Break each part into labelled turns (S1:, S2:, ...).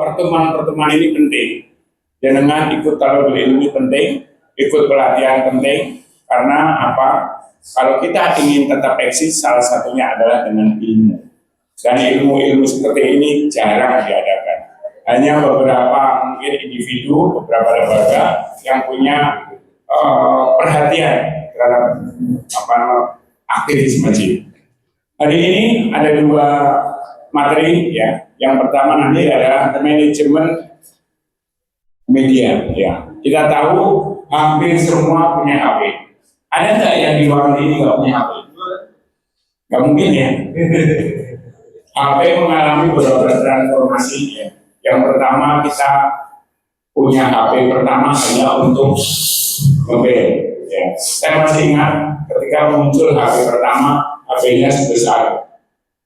S1: pertemuan-pertemuan ini penting. Dengan ikut talabul ilmi penting, ikut pelatihan penting, karena apa? Kalau kita ingin tetap eksis, salah satunya adalah dengan ilmu. Dan ilmu-ilmu seperti ini jarang diadakan. Hanya beberapa mungkin individu, beberapa lembaga yang punya perhatian terhadap aktivis masjid. Hari ini ada dua materi ya. Yang pertama nanti adalah manajemen media ya. Kita tahu hampir semua punya HP. Ada nggak yang di ruangan ini nggak punya HP? Nggak mungkin ya. HP mengalami beberapa transformasi ya. Yang pertama kita punya HP pertama hanya untuk mobil. Ya. Saya masih ingat ketika muncul HP pertama, HP-nya sebesar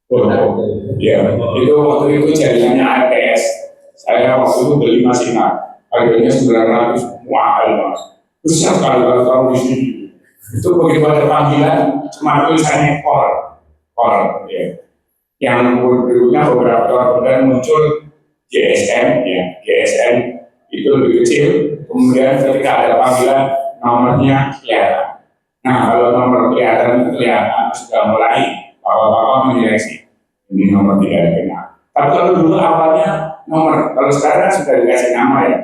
S1: foto. Ya, itu waktu itu jaringannya ATS. Saya waktu itu beli masih ingat, harganya 900, mahal banget. Terus kalau tahu di sini, itu begitu ada panggilan, cuma tulisannya call, ya. Yang berikutnya beberapa tahun kemudian muncul GSM, ya, GSM itu lebih kecil. Kemudian ketika ada panggilan, nomornya kelihatan. Nah, kalau nomor kelihatan sudah mulai bapak-bapak menyeleksi. Ini nomor tidak dikenal. Tapi kalau dulu awalnya nomor, kalau sekarang sudah dikasih nama ya.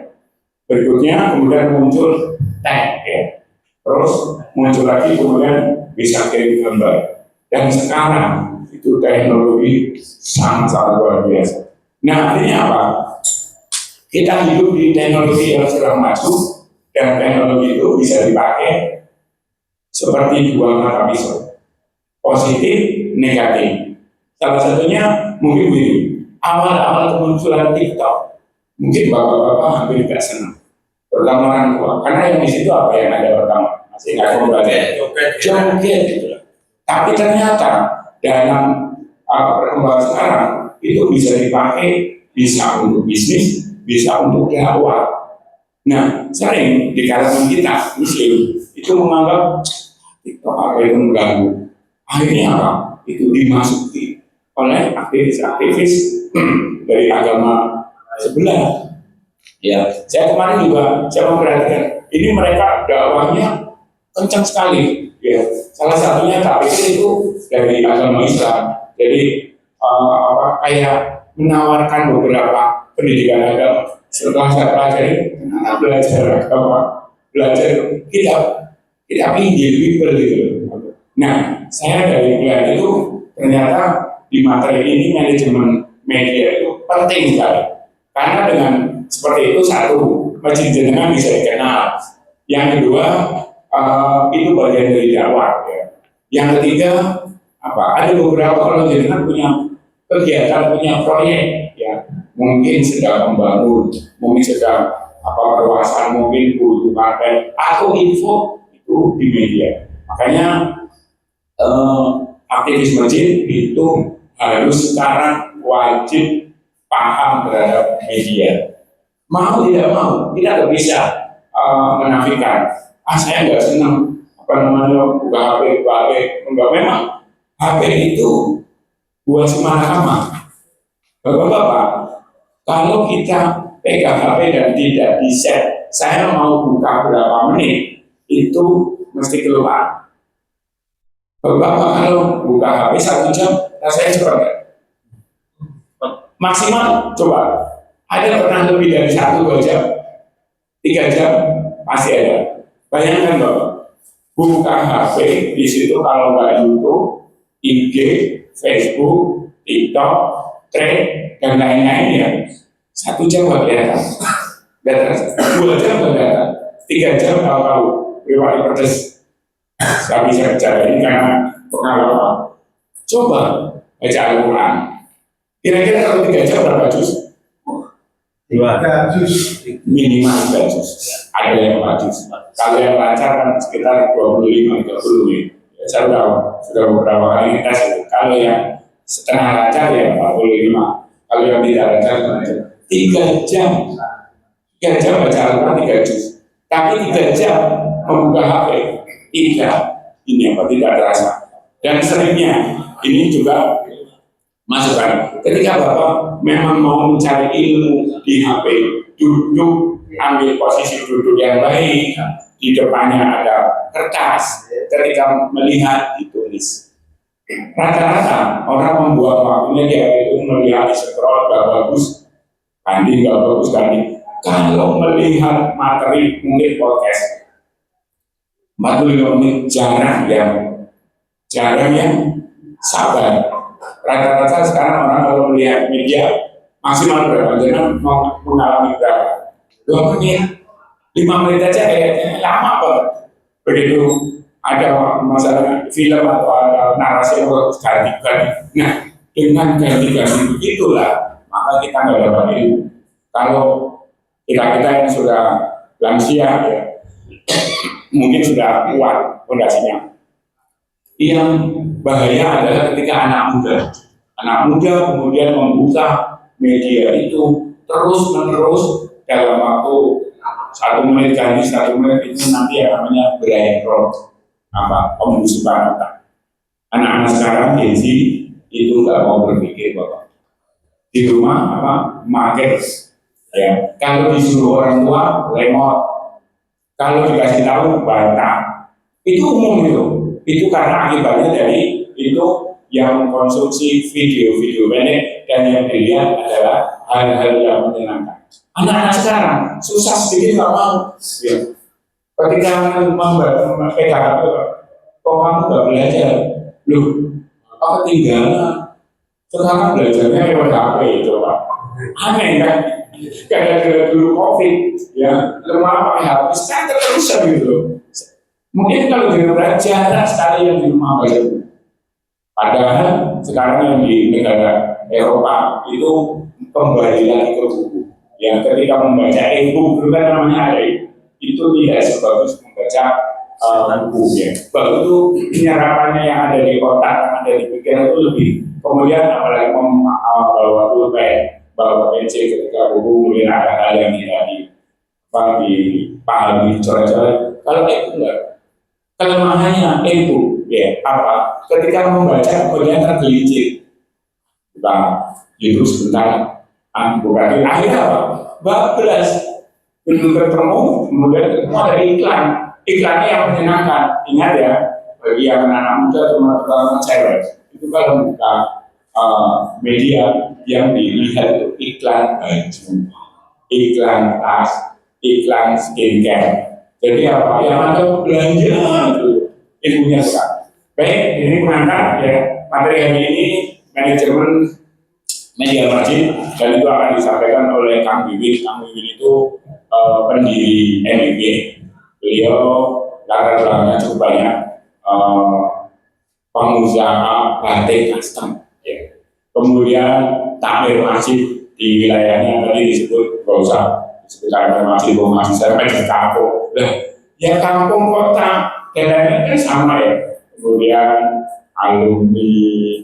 S1: Berikutnya kemudian muncul tag ya. Terus muncul lagi kemudian bisa kirim gambar. Dan sekarang itu teknologi sangat luar biasa. Nah, artinya apa? Kita hidup di teknologi yang sedang maju, dan teknologi itu bisa dipakai seperti dua mata pisau, positif, negatif. Salah satunya mungkin begini, awal-awal kemunculan TikTok, mungkin bapak-bapak hampir tidak senang, terutama orang tua, karena yang di situ apa yang ada pertama, masih nggak mau belajar, joget gitu. Tapi ternyata dalam perkembangan sekarang itu bisa dipakai, bisa untuk bisnis, bisa untuk dakwah. Nah, sering di kalangan kita Muslim itu menganggap TikTok apa itu mengganggu. Akhirnya apa? Itu dimasuki oleh aktivis-aktivis dari agama sebelah. Ya, saya kemarin juga saya memperhatikan ini mereka dakwahnya kencang sekali. Ya, salah satunya tak pikir itu dari agama Islam. Jadi kayak menawarkan beberapa pendidikan agama. Setelah saya pelajari, belajar agama, belajar kita pinggir people gitu. Nah, saya dari bulan itu ternyata di materi ini manajemen media itu penting sekali. Karena dengan seperti itu, satu, masjid jenengan bisa dikenal. Yang kedua, itu bagian dari dakwah. Ya. Yang ketiga, ada beberapa orang jenengan punya kegiatan, punya proyek, ya mungkin sedang membangun, mungkin sedang perluasan, mungkin butuh partai atau info itu di media. Makanya aktivis masjid itu harus sekarang wajib paham terhadap media. Mau tidak mau, kita tidak bisa menafikan. Saya nggak senang buka HP, enggak, memang HP itu buat semangat. Bapak-bapak, kalau kita pegang HP dan tidak di-set, saya mau buka berapa menit, itu mesti keluar. Bapak kalau buka HP 1 jam, rasanya cepat. Maksimal, coba. Ada pernah lebih dari 1-2 jam, 3 jam, pasti ada. Bayangkan Bapak, buka HP, di situ kalau nggak YouTube, IG, Facebook, TikTok, Thread, dan lain-lain ya, 1 jam nggak kelihatan, 2 jam nggak kelihatan, 3 jam tahu-tahu, pribadi pedes. Saya bisa bicara ini karena pengalaman. Coba baca Al-Quran. Kira-kira kalau 3 jam berapa juz? 3 juz. Minimal 3 juz. Ada yang 4 juz. Kalau yang lancar kan sekitar 25-30 ya. Saya sudah beberapa kali tes itu. Kalau yang setengah lancar ya 45. Kalau yang tidak lancar 3 jam. 3 jam baca Al-Quran 3 juz. Tapi 3 jam membuka HP tidak terasa. Dan seringnya ini juga masukan. Ketika Bapak memang mau mencari ilmu di HP, duduk, ambil posisi duduk yang baik, di depannya ada kertas, ketika melihat ditulis. Rata-rata orang membuang waktunya di HP itu melihat di scroll, gak bagus, ganti, gak bagus, ganti. Kalau melihat materi mungkin podcast 45 menit jarang yang sabar. Rata-rata sekarang orang kalau melihat media maksimal berapa? Jangan mengalami berapa? 2 menit, 5 menit aja kayaknya lama banget. Begitu ada masalah film atau ada narasi yang harus ganti-ganti. Nah, dengan ganti-ganti begitulah maka kita nggak dapat ilmu. Kalau kita yang sudah lansia ya, mungkin sudah kuat fondasinya. Yang bahaya adalah ketika anak muda kemudian membuka media itu terus-menerus dalam waktu 1 menit ganti 1 menit itu nanti namanya brain rot, pembusukan otak. Anak-anak sekarang Gen Z itu nggak mau berpikir Bapak. Di rumah market ya. Kalau disuruh orang tua lemot, kalau dikasih tahu bantah. Itu umum itu karena akibatnya dari itu yang konsumsi video-video pendek dan yang dilihat adalah hal-hal yang menyenangkan. Anak-anak sekarang susah sedikit nggak mau. Ya. Ketika pegang kok kamu nggak belajar, loh apa ketinggalan? Sekarang belajarnya lewat HP itu Pak. Aneh kan? Karena dulu COVID, ya lemah pakai HP, sekarang terus gitu. Mungkin kalau di rumah jarang sekali yang di rumah baca buku. Padahal sekarang yang di negara Eropa itu kembali lagi ke buku. Yang ketika membaca e-book itu kan namanya ada itu tidak sebagus membaca buku ya. Bagus itu penyerapannya yang ada di otak, yang ada di pikiran itu lebih. Kemudian apalagi bawa pulpen, bawa pensil ketika buku kemudian ada hal yang tidak dipahami coret-coret. Kalau itu enggak. Kelemahannya itu ya ketika membaca kemudian tergelincir gitu sebentar bukan akhirnya bablas belum ketemu kemudian ketemu ada iklannya yang menyenangkan. Ingat ya, bagi yang anak muda teman-teman cewek itu kalau buka media yang dilihat itu iklan baju, iklan tas, iklan skincare. Jadi yang ada belanja itu ilmunya bukan. Baik, ini pengantar ya materi hari ini manajemen media margin dan itu akan disampaikan oleh Kang Wiwin. Kang Wiwin itu pendiri MIB. Beliau latar belakangnya cukup banyak, pengusaha batik custom. Ya. Kemudian takmir masjid di wilayahnya tadi disebut nggak usah sekitar masih masih sampai di kampung. Ya kampung kota daerahnya kan sama ya. Kemudian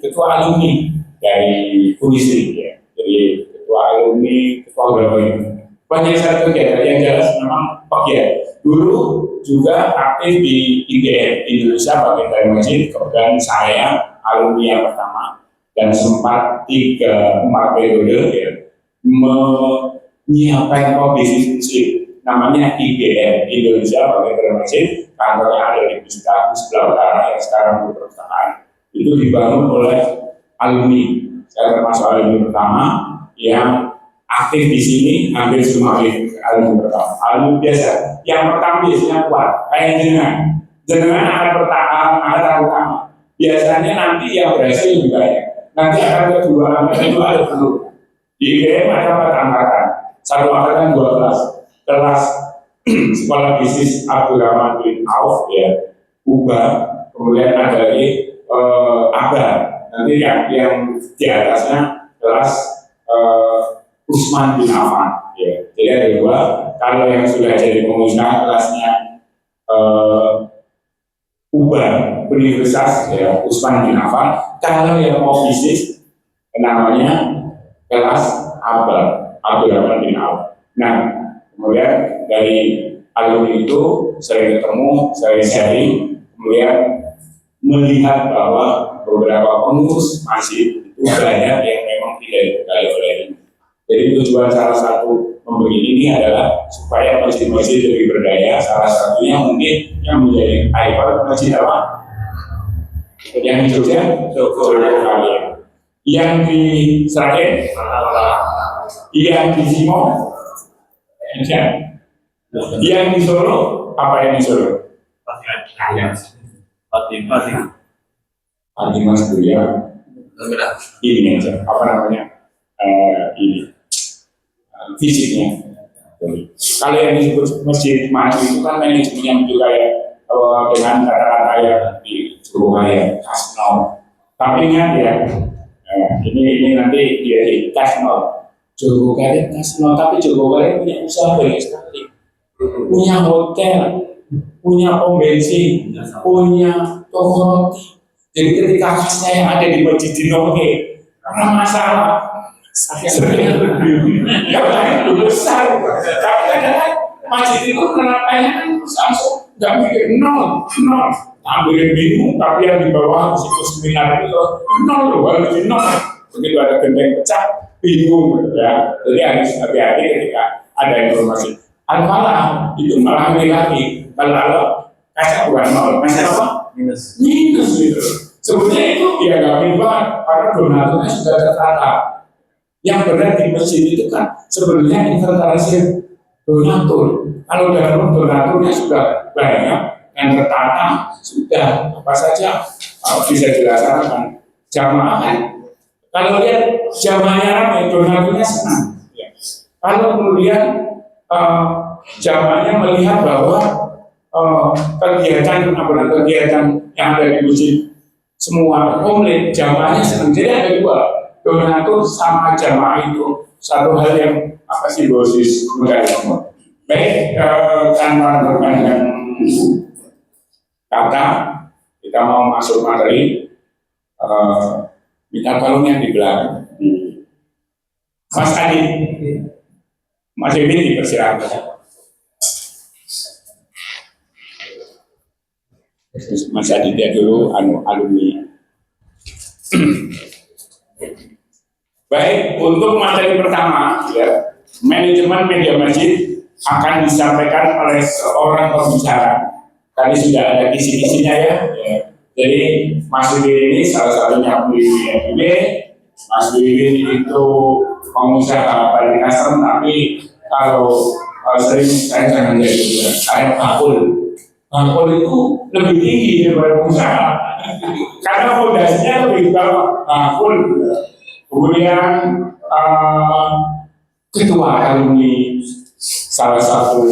S1: ketua alumni dari Unisri ya. Jadi ketua alumni, ketua berapa ini? Banyak sekali kegiatan yang jelas memang pegiat. Dulu juga aktif di IDN Indonesia bagian dari masjid. Kemudian saya alumni yang pertama dan sempat 3-4 periode ya, menyiapkan komisi namanya IBN Indonesia bagian dari masjid, kantornya ada di Pusat sebelah utara yang sekarang di perpustakaan. Itu dibangun oleh alumni. Saya termasuk alumni pertama yang aktif di sini, hampir semua alumni pertama. Alumni biasa, yang pertama biasanya kuat, kayak jenengan akan pertama. Biasanya nanti yang berhasil lebih banyak. Nanti akan kedua, itu ada perlu. Di IBM ada 4 angkatan, 1 angkatan 12. Kelas sekolah bisnis Abdurrahman bin Auf ya, UBA, kemudian ada lagi ABA, nanti yang di atasnya kelas Usman bin Affan ya. Jadi ada 2, kalau yang sudah jadi pengusaha kelasnya UBA Universitas ya, Usman bin Affan. Kalau yang mau bisnis namanya kelas ABA, Abdurrahman bin Auf. Nah, kemudian dari alumni itu sering ketemu, sering sharing, kemudian melihat bahwa beberapa pengurus masjid itu budaya yang memang tidak dibekali oleh ini. Jadi tujuan salah satu memberi ini adalah supaya masjid-masjid lebih berdaya. Salah satunya mungkin yang menjadi ikon masjid apa? Yang di Jogja, Jogja. Yang di Sragen, yang di Simo, yang di Solo, apa yang di Solo? Fatimah Surya. Ini aja, apa namanya? Ini fisiknya. Kalau yang disebut masjid maju itu kan manajemennya juga ya dengan kata-kata yang di Surabaya Kasno. Tapi ingat ya, ini nanti dia di Kasno. Jogokarya Kasno, tapi Jogokarya punya usaha banyak sekali, punya hotel, punya pom bensin, punya toko roti. Jadi ketika khasnya yang ada di Masjid Dinoke, karena masalah sebenarnya yang lain lebih besar, tapi kadang-kadang masjid itu penerapannya kan langsung nggak mikir nol, ambilin bingung, tapi yang di bawah siklus seminar itu nol loh, harus di nol. Begitu ada genteng pecah, bingung ya. Jadi harus hati-hati ketika ada informasi. Al-Falah itu malah lagi kalau kaca bukan nol, masih apa? Minus gitu. Sebenarnya itu ya nggak banget karena donaturnya sudah tertata. Yang benar di masjid itu kan sebenarnya inventarisir donatur. Kalau dalam donaturnya sudah banyak dan tertata, sudah apa saja bisa dilaksanakan. Jamaah kan, kalau lihat jamaahnya ramai, donaturnya senang. Ya. Kalau kemudian jamaahnya melihat bahwa kegiatan yang ada di masjid semua komplit, jamaahnya senang. Jadi ada dua, donatur sama jamaah itu satu hal yang apa sih dosis budaya. Baik, tanpa berpanjang kata, kita mau masuk materi. Minta tolong yang di belakang. Mas Adi, Mas Emin dipersilakan. Mas Aditya dulu alumni. Baik, untuk materi pertama ya, manajemen media masjid akan disampaikan oleh seorang pembicara. Tadi sudah ada kisi-kisinya ya. Jadi Mas Wiwin ini salah satunya PMB. Mas Wiwin itu pengusaha balik custom, tapi kalau sering saya jangan jadi saya pakul. Pakul itu lebih tinggi daripada pengusaha karena fondasinya lebih bawah. Pakul. Kemudian ketua alumni salah satu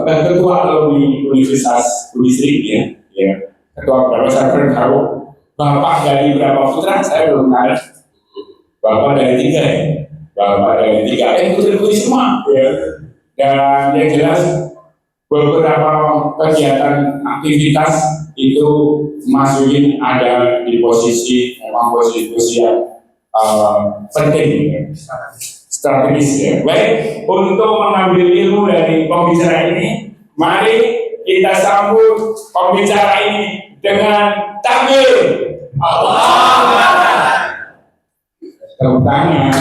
S1: ketua alumni Universitas Unisri ya. Ketua berapa saya belum tahu. Bapak dari berapa putra saya belum tahu. Bapak dari 3 ya. Bapak dari 3 putri-putri semua ya. Dan yang jelas beberapa kegiatan aktivitas itu Mas Wiwin ada di posisi memang posisi yang penting ya. Strategis ya. Baik, untuk mengambil ilmu dari pembicara ini, mari kita sambut pembicara ini dengan takbir. Allah. Tepuk tangan.